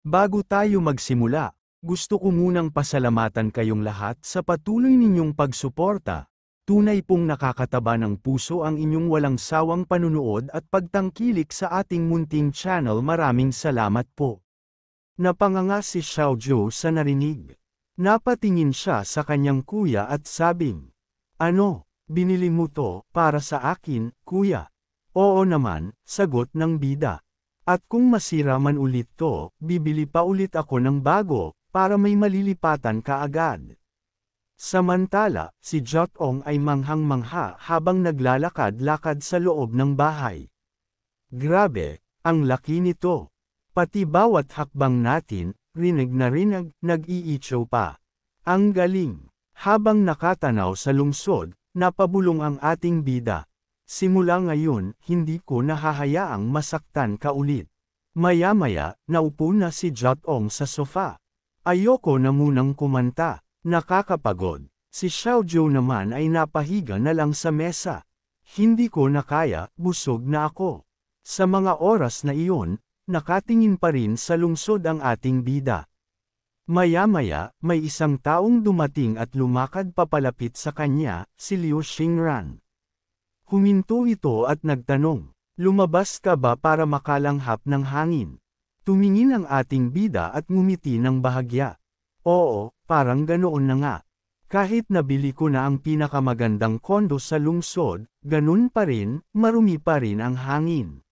Bago tayo magsimula, gusto ko munang pasalamatan kayong lahat sa patuloy ninyong pagsuporta. Tunay pong nakakataba ng puso ang inyong walang sawang panunood at pagtangkilik sa ating munting channel. Maraming salamat po. Napanganga si Xiao Zhou sa narinig. Napatingin siya sa kanyang kuya at sabing, "Ano, binili mo to para sa akin, kuya?" "Oo naman," sagot ng bida. "At kung masira man ulit to, bibili pa ulit ako ng bago, para may malilipatan ka agad." Samantala, si Jotong ay manghang-mangha habang naglalakad-lakad sa loob ng bahay. "Grabe, ang laki nito. Pati bawat hakbang natin, rinig na rinig, nag-iitso pa. Ang galing." Habang nakatanaw sa lungsod, napabulong ang ating bida. "Simula ngayon, hindi ko nahahayaang masaktan ka ulit." Maya-maya, naupo na si Jotong sa sofa. "Ayoko na munang kumanta. Nakakapagod." Si Xiao Zhou naman ay napahiga na lang sa mesa. "Hindi ko na kaya, busog na ako." Sa mga oras na iyon, nakatingin pa rin sa lungsod ang ating bida. Maya-maya, may isang taong dumating at lumakad papalapit sa kanya, si Liu Xingran. Huminto ito at nagtanong, "Lumabas ka ba para makalanghap ng hangin?" Tumingin ang ating bida at ngumiti ng bahagya. "Oo, parang ganoon na nga. Kahit nabili ko na ang pinakamagandang kondo sa lungsod, ganun pa rin, marumi pa rin ang hangin."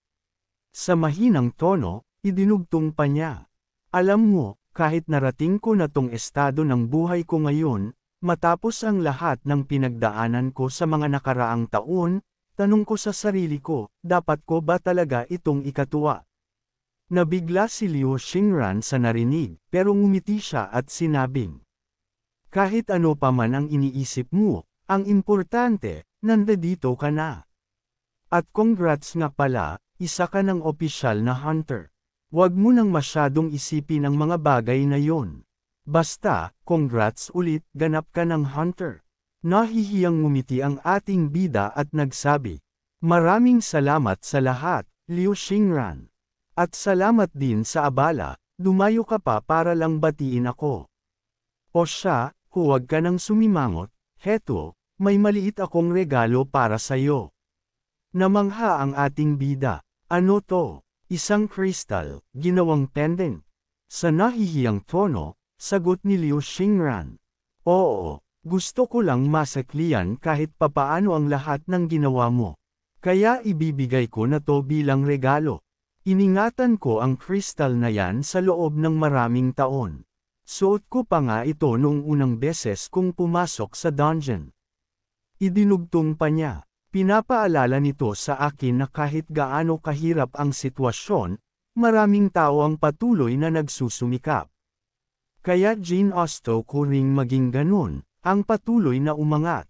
Sa mahinang tono, idinugtong pa niya, "Alam mo, kahit narating ko na tong estado ng buhay ko ngayon, matapos ang lahat ng pinagdaanan ko sa mga nakaraang taon, tanong ko sa sarili ko, dapat ko ba talaga itong ikatuwa?" Nabigla si Liu Xingran sa narinig, pero ngumiti siya at sinabing, "Kahit ano pa man ang iniisip mo, ang importante, nandito ka na. At congrats nga pala, isa ka ng opisyal na hunter. Huwag mo nang masyadong isipin ang mga bagay na yon. Basta, congrats ulit, ganap ka ng hunter." Nahihiyang ngumiti ang ating bida at nagsabi, "Maraming salamat sa lahat, Liu Xingran. At salamat din sa abala, dumayo ka pa para lang batiin ako." "O siya, huwag ka nang sumimangot, heto, may maliit akong regalo para sayo." Namangha ang ating bida. "Ano to?" "Isang kristal, ginawang pendant." Sa nahihiyang tono, sagot ni Liu Xingran, "Oo, gusto ko lang masaklian kahit papaano ang lahat ng ginawa mo. Kaya ibibigay ko na to bilang regalo. Iningatan ko ang kristal na yan sa loob ng maraming taon. Suot ko pa nga ito noong unang beses kung pumasok sa dungeon." Idinugtong pa niya, "Pinapaalala nito sa akin na kahit gaano kahirap ang sitwasyon, maraming tao ang patuloy na nagsusumikap. Kaya ginusto ko ring maging ganun, ang patuloy na umangat."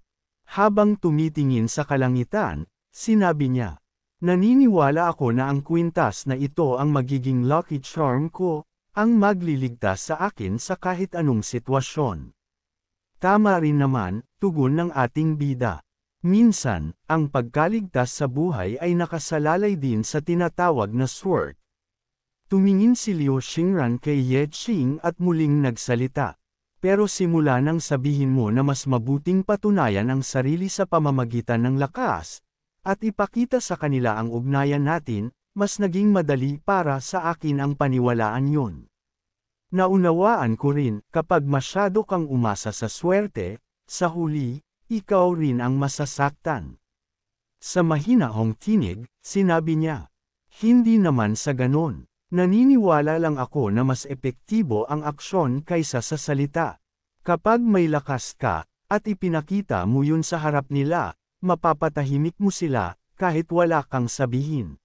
Habang tumitingin sa kalangitan, sinabi niya, "Naniniwala ako na ang kwintas na ito ang magiging lucky charm ko, ang magliligtas sa akin sa kahit anong sitwasyon." Tama rin naman, tugon ng ating bida. Minsan, ang pagkaligtas sa buhay ay nakasalalay din sa tinatawag na sword. Tumingin si Liu Xingran kay Ye Qing at muling nagsalita. "Pero simula nang sabihin mo na mas mabuting patunayan ang sarili sa pamamagitan ng lakas, at ipakita sa kanila ang ugnayan natin, mas naging madali para sa akin ang paniwalaan yun. Naunawaan ko rin, kapag masyado kang umasa sa swerte, sa huli, ikaw rin ang masasaktan." Sa mahinahong tinig, sinabi niya, "Hindi naman sa ganon. Naniniwala lang ako na mas epektibo ang aksyon kaysa sa salita. Kapag may lakas ka, at ipinakita mo yun sa harap nila, mapapatahimik mo sila, kahit wala kang sabihin."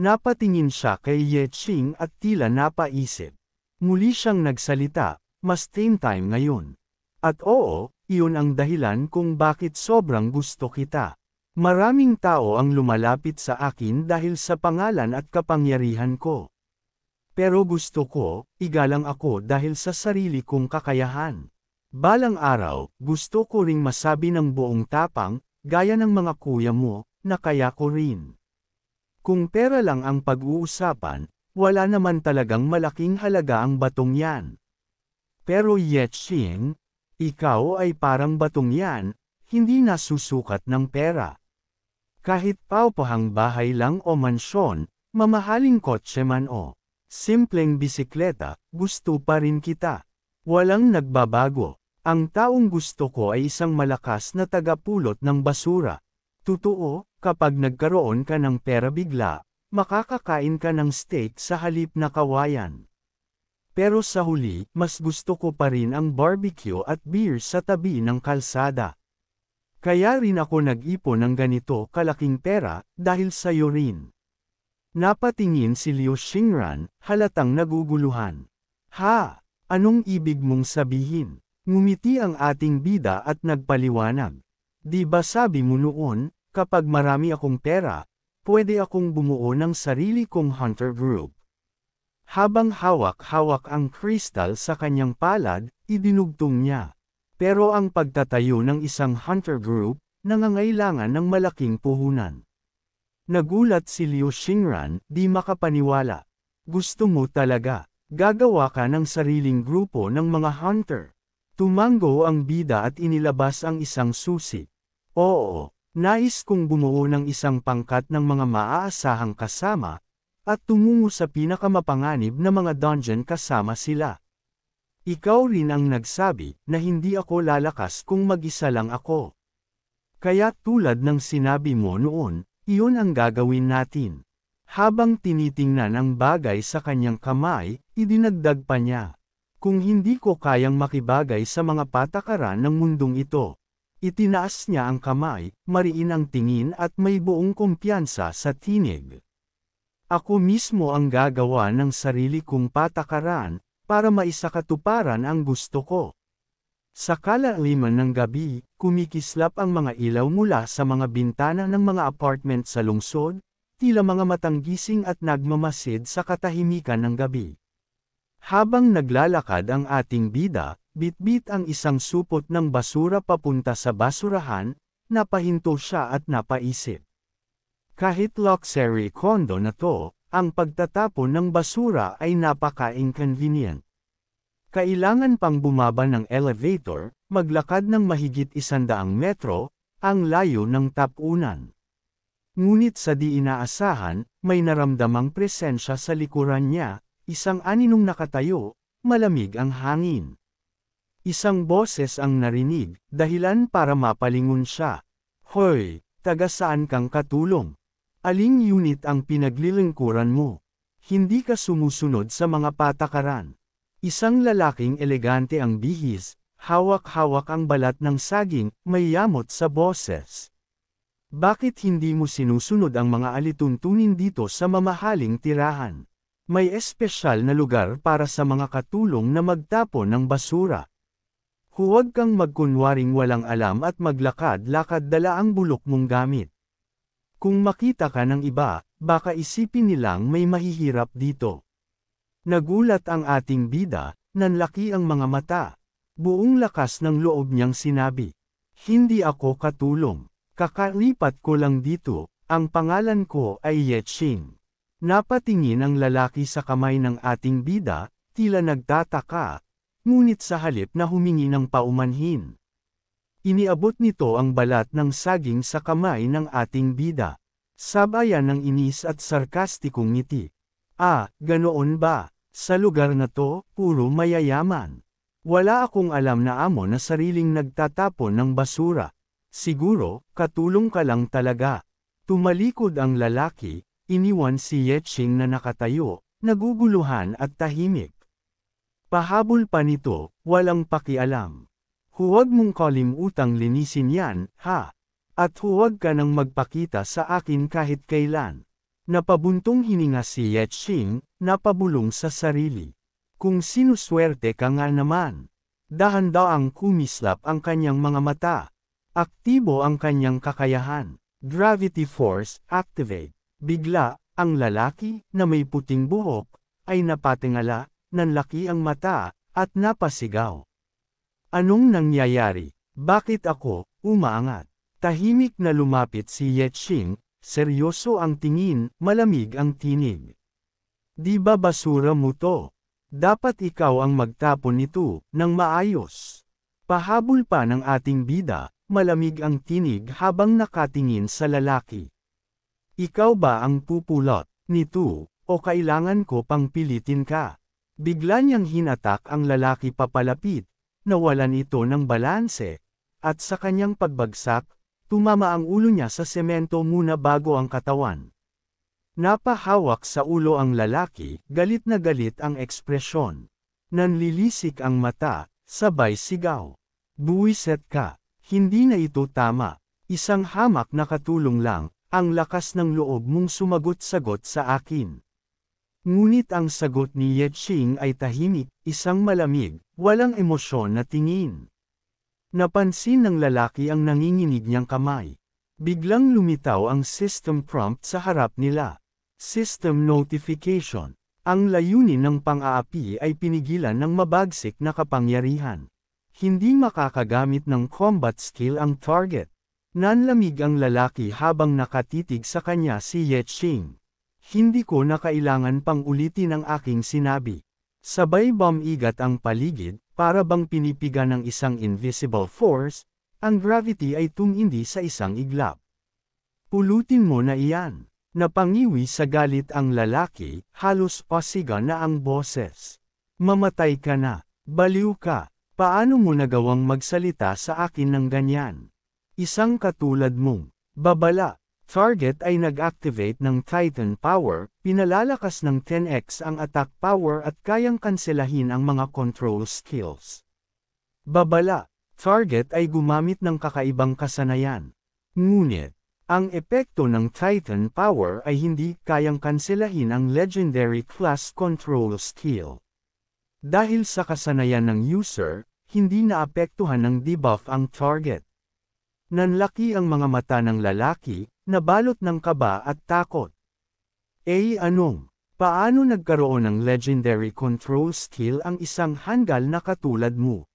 Napatingin siya kay Ye Qing at tila napaisip. Muli siyang nagsalita, "Mas tame time ngayon. At oo, iyon ang dahilan kung bakit sobrang gusto kita. Maraming tao ang lumalapit sa akin dahil sa pangalan at kapangyarihan ko. Pero gusto ko, igalang ako dahil sa sarili kong kakayahan. Balang araw, gusto ko ring masabi ng buong tapang, gaya ng mga kuya mo, na kaya ko rin. Kung pera lang ang pag-uusapan, wala naman talagang malaking halaga ang batong yan. Pero Yetching, ikaw ay parang batong yan, hindi nasusukat ng pera. Kahit paupahang bahay lang o mansyon, mamahaling kotse man o simpleng bisikleta, gusto pa rin kita. Walang nagbabago. Ang taong gusto ko ay isang malakas na tagapulot ng basura. Totoo, kapag nagkaroon ka ng pera bigla, makakakain ka ng steak sa halip na kawayan. Pero sa huli, mas gusto ko pa rin ang barbecue at beer sa tabi ng kalsada. Kaya rin ako nag-ipon ng ganito kalaking pera, dahil sa'yo rin. Napatingin si Liu Xingran, halatang naguguluhan. Ha? Anong ibig mong sabihin? Ngumiti ang ating bida at nagpaliwanag. Di ba sabi mo noon, kapag marami akong pera, pwede akong bumuo ng sarili kong hunter group. Habang hawak-hawak ang kristal sa kanyang palad, idinugtong niya. Pero ang pagtatayo ng isang hunter group, nangangailangan ng malaking puhunan. Nagulat si Liu Xingran, di makapaniwala. Gusto mo talaga, gagawa ka ng sariling grupo ng mga hunter. Tumango ang bida at inilabas ang isang susi. Oo, nais kong bumuo ng isang pangkat ng mga maaasahang kasama, at tumungo sa pinakamapanganib na mga dungeon kasama sila. Ikaw rin ang nagsabi na hindi ako lalakas kung mag-isa lang ako. Kaya tulad ng sinabi mo noon, iyon ang gagawin natin. Habang tinitingnan ang bagay sa kanyang kamay, idinagdag pa niya. Kung hindi ko kayang makibagay sa mga patakaran ng mundong ito. Itinaas niya ang kamay, mariin ang tingin at may buong kumpiyansa sa tinig. Ako mismo ang gagawa ng sarili kong patakaran, para maisakatuparan ang gusto ko. Sa kalaliman ng gabi, kumikislap ang mga ilaw mula sa mga bintana ng mga apartment sa lungsod, tila mga matanggising at nagmamasid sa katahimikan ng gabi. Habang naglalakad ang ating bida, bitbit ang isang supot ng basura papunta sa basurahan, napahinto siya at napaisip. Kahit luxury condo na to, ang pagtatapon ng basura ay napaka-inconvenient. Kailangan pang bumaba ng elevator, maglakad ng mahigit 100 metro, ang layo ng tapunan. Ngunit sa di inaasahan, may naramdamang presensya sa likuran niya, isang aninong nakatayo, malamig ang hangin. Isang boses ang narinig, dahilan para mapalingon siya. Hoy, taga saan kang katulong? Aling unit ang pinaglilingkuran mo? Hindi ka sumusunod sa mga patakaran. Isang lalaking elegante ang bihis, hawak-hawak ang balat ng saging, may yamot sa boses. Bakit hindi mo sinusunod ang mga alituntunin dito sa mamahaling tirahan? May espesyal na lugar para sa mga katulong na magtapon ng basura. Huwag kang magkunwaring walang alam at maglakad-lakad dala ang bulok mong gamit. Kung makita ka ng iba, baka isipin nilang may mahihirap dito. Nagulat ang ating bida, nanlaki ang mga mata. Buong lakas ng loob niyang sinabi. Hindi ako katulong. Kakalipat ko lang dito, ang pangalan ko ay Yetching. Napatingin ang lalaki sa kamay ng ating bida, tila nagtataka, ngunit sa halip na humingi ng paumanhin. Iniabot nito ang balat ng saging sa kamay ng ating bida. Sabayan ng inis at sarkastikong ngiti. Ah, ganoon ba? Sa lugar na to, puro mayayaman. Wala akong alam na amo na sariling nagtatapon ng basura. Siguro, katulong ka lang talaga. Tumalikod ang lalaki, iniwan si Yetching na nakatayo, naguguluhan at tahimik. Pahabol pa nito, walang pakialam. Huwag mong kalimutang linisin yan, ha? At huwag ka nang magpakita sa akin kahit kailan. Napabuntong hininga si Yetching, napabulong sa sarili. Kung sinuswerte ka nga naman. Dahan-daang kumislap ang kanyang mga mata. Aktibo ang kanyang kakayahan. Gravity force, activate. Bigla, ang lalaki, na may puting buhok, ay napatingala, nanlaki ang mata, at napasigaw. Anong nangyayari? Bakit ako, umaangat? Tahimik na lumapit si Yetching, seryoso ang tingin, malamig ang tinig. Di ba basura mo to? Dapat ikaw ang magtapon nito, ng maayos. Pahabol pa ng ating bida, malamig ang tinig habang nakatingin sa lalaki. Ikaw ba ang pupulot nito, o kailangan ko pang pilitin ka? Bigla niyang hinatak ang lalaki papalapit, nawalan ito ng balanse, at sa kanyang pagbagsak, tumama ang ulo niya sa semento muna bago ang katawan. Napahawak sa ulo ang lalaki, galit na galit ang ekspresyon. Nanlilisik ang mata, sabay sigaw. Buwiset ka, hindi na ito tama. Isang hamak na katulong lang, ang lakas ng loob mong sumagot-sagot sa akin. Ngunit ang sagot ni Yeching ay tahimik, isang malamig, walang emosyon na tingin. Napansin ng lalaki ang nanginginig niyang kamay. Biglang lumitaw ang system prompt sa harap nila. System notification. Ang layunin ng pang-aapi ay pinigilan ng mabagsik na kapangyarihan. Hindi makakagamit ng combat skill ang target. Nanlamig ang lalaki habang nakatitig sa kanya si Yeching. Hindi ko na kailangan pang ulitin ang aking sinabi. Sabay bumigat ang paligid, para bang pinipiga ng isang invisible force, ang gravity ay tumindi sa isang iglap. Pulutin mo na iyan. Napangiwi sa galit ang lalaki, halos pasiga na ang boses. Mamatay ka na, baliw ka, paano mo nagawang magsalita sa akin ng ganyan? Isang katulad mong babala. Target ay nag-activate ng Titan Power, pinalalakas ng 10x ang attack power at kayang kanselahin ang mga control skills. Babala. Target ay gumamit ng kakaibang kasanayan. Ngunit, ang epekto ng Titan Power ay hindi kayang kanselahin ang Legendary Class Control Skill. Dahil sa kasanayan ng user, hindi naapektuhan ng debuff ang target. Nanlaki ang mga mata ng lalaki, nabalot ng kaba at takot. Anong? Paano nagkaroon ng Legendary Control Skill ang isang hanggal na katulad mo?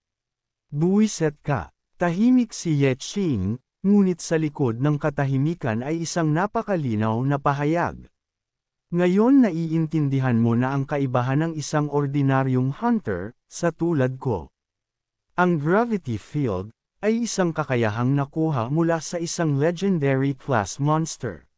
Buwiset ka. Tahimik si Yeching. Ngunit sa likod ng katahimikan ay isang napakalinaw na pahayag. Ngayon naiintindihan mo na ang kaibahan ng isang ordinaryong hunter, sa tulad ko. Ang gravity field, ay isang kakayahang nakuha mula sa isang legendary class monster.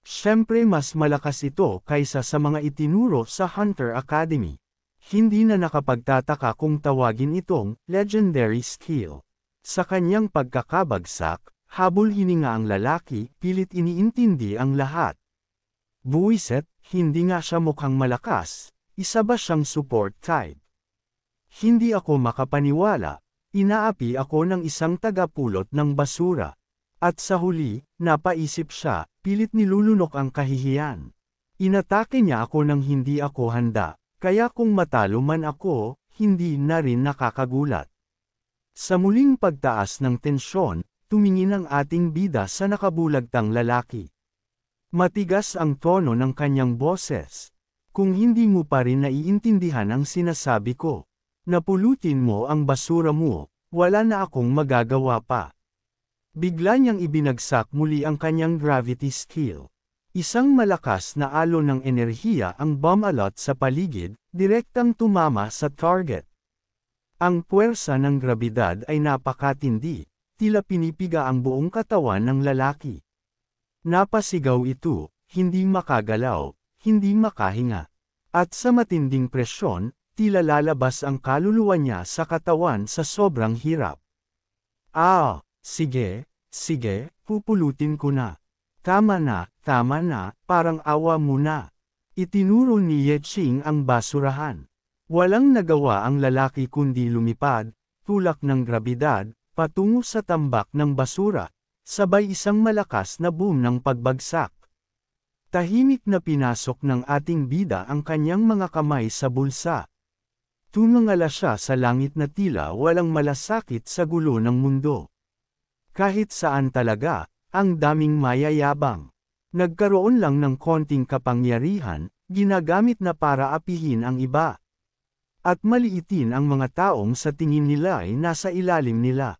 Siyempre mas malakas ito kaysa sa mga itinuro sa Hunter Academy. Hindi na nakapagtataka kung tawagin itong legendary skill. Sa kanyang pagkakabagsak, habol hininga ang lalaki, pilit iniintindi ang lahat. Buwiset, hindi nga siya mukhang malakas, isa ba siyang support type? Hindi ako makapaniwala, inaapi ako ng isang tagapulot ng basura. At sa huli, napaisip siya, pilit nilulunok ang kahihiyan. Inatake niya ako nang hindi ako handa, kaya kung matalo man ako, hindi na rin nakakagulat. Sa muling pagtaas ng tensyon, tumingin ang ating bida sa nakabulagtang lalaki. Matigas ang tono ng kanyang boses. Kung hindi mo pa rin naiintindihan ang sinasabi ko, napulutin mo ang basura mo, wala na akong magagawa pa. Bigla niyang ibinagsak muli ang kanyang gravity skill. Isang malakas na alon ng enerhiya ang bumalot sa paligid, direktang tumama sa target. Ang puwersa ng grabidad ay napakatindi, tila pinipiga ang buong katawan ng lalaki. Napasigaw ito, hindi makagalaw, hindi makahinga. At sa matinding presyon, tila lalabas ang kaluluwa niya sa katawan sa sobrang hirap. Sige, pupulutin ko na. Tama na, parang awa mo na. Itinuro ni Yeching ang basurahan. Walang nagawa ang lalaki kundi lumipad, tulak ng grabidad, patungo sa tambak ng basura, sabay isang malakas na boom ng pagbagsak. Tahimik na pinasok ng ating bida ang kanyang mga kamay sa bulsa. Tumangala siya sa langit na tila walang malasakit sa gulo ng mundo. Kahit saan talaga, ang daming mayayabang. Nagkaroon lang ng konting kapangyarihan, ginagamit na para apihin ang iba. At maliitin ang mga taong sa tingin nila ay nasa ilalim nila.